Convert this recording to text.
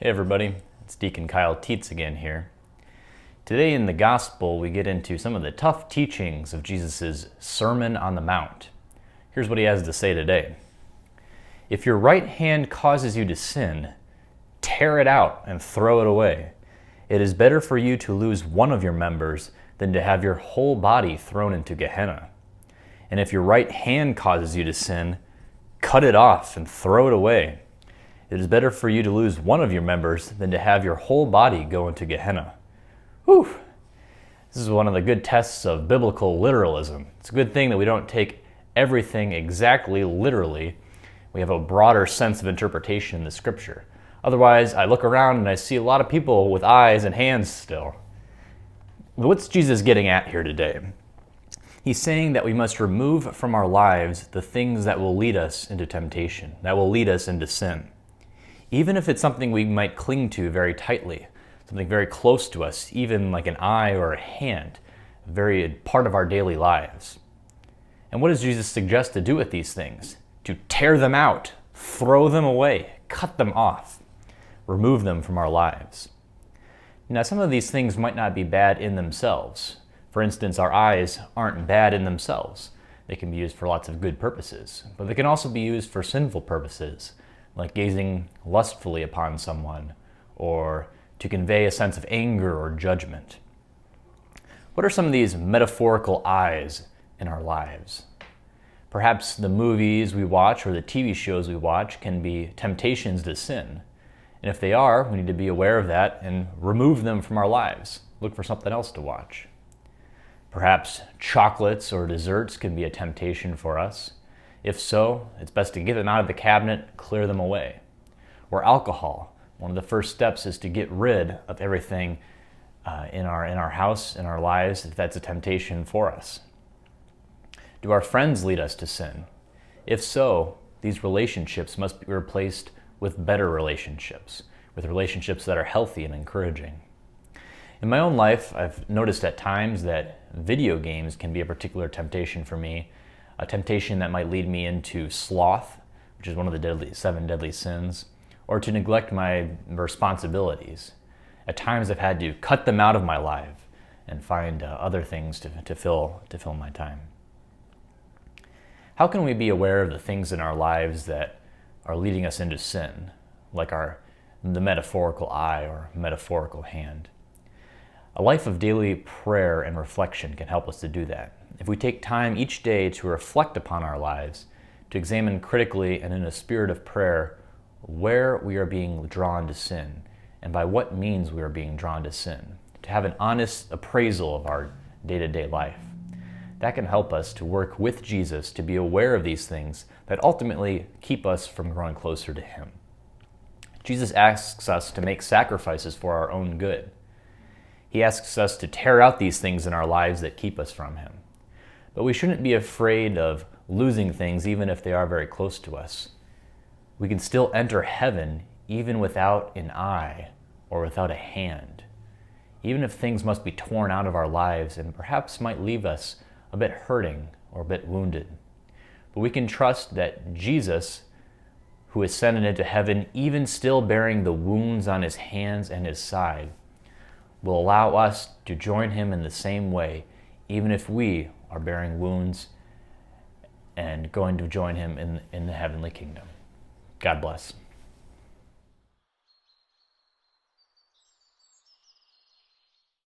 Hey everybody, it's Deacon Kyle Tietz again here. Today in the Gospel we get into some of the tough teachings of Jesus' Sermon on the Mount. Here's what he has to say today. If your right hand causes you to sin, tear it out and throw it away. It is better for you to lose one of your members than to have your whole body thrown into Gehenna. And if your right hand causes you to sin, cut it off and throw it away. It is better for you to lose one of your members than to have your whole body go into Gehenna. Whew! This is one of the good tests of biblical literalism. It's a good thing that we don't take everything exactly literally. We have a broader sense of interpretation in the scripture. Otherwise, I look around and I see a lot of people with eyes and hands still. What's Jesus getting at here today? He's saying that we must remove from our lives the things that will lead us into temptation, that will lead us into sin. Even if it's something we might cling to very tightly, something very close to us, even like an eye or a hand, very part of our daily lives. And what does Jesus suggest to do with these things? To tear them out, throw them away, cut them off, remove them from our lives. Now, some of these things might not be bad in themselves. For instance, our eyes aren't bad in themselves. They can be used for lots of good purposes, but they can also be used for sinful purposes, like gazing lustfully upon someone, or to convey a sense of anger or judgment. What are some of these metaphorical eyes in our lives? Perhaps the movies we watch or the TV shows we watch can be temptations to sin. And if they are, we need to be aware of that and remove them from our lives. Look for something else to watch. Perhaps chocolates or desserts can be a temptation for us. If so, it's best to get them out of the cabinet, clear them away. Or alcohol. One of the first steps is to get rid of everything in our house, in our lives, if that's a temptation for us. Do our friends lead us to sin? If so, these relationships must be replaced with better relationships, with relationships that are healthy and encouraging. In my own life, I've noticed at times that video games can be a particular temptation for me, a temptation that might lead me into sloth, which is one of the seven deadly sins, or to neglect my responsibilities. At times I've had to cut them out of my life and find other things to fill my time. How can we be aware of the things in our lives that are leading us into sin, like the metaphorical eye or metaphorical hand? A life of daily prayer and reflection can help us to do that. If we take time each day to reflect upon our lives, to examine critically and in a spirit of prayer where we are being drawn to sin and by what means we are being drawn to sin, to have an honest appraisal of our day-to-day life, that can help us to work with Jesus to be aware of these things that ultimately keep us from growing closer to Him. Jesus asks us to make sacrifices for our own good. He asks us to tear out these things in our lives that keep us from Him. But we shouldn't be afraid of losing things even if they are very close to us. We can still enter heaven even without an eye or without a hand. Even if things must be torn out of our lives and perhaps might leave us a bit hurting or a bit wounded. But we can trust that Jesus, who ascended into heaven, even still bearing the wounds on His hands and His side, will allow us to join Him in the same way, even if we are bearing wounds and going to join Him in the heavenly kingdom. God bless.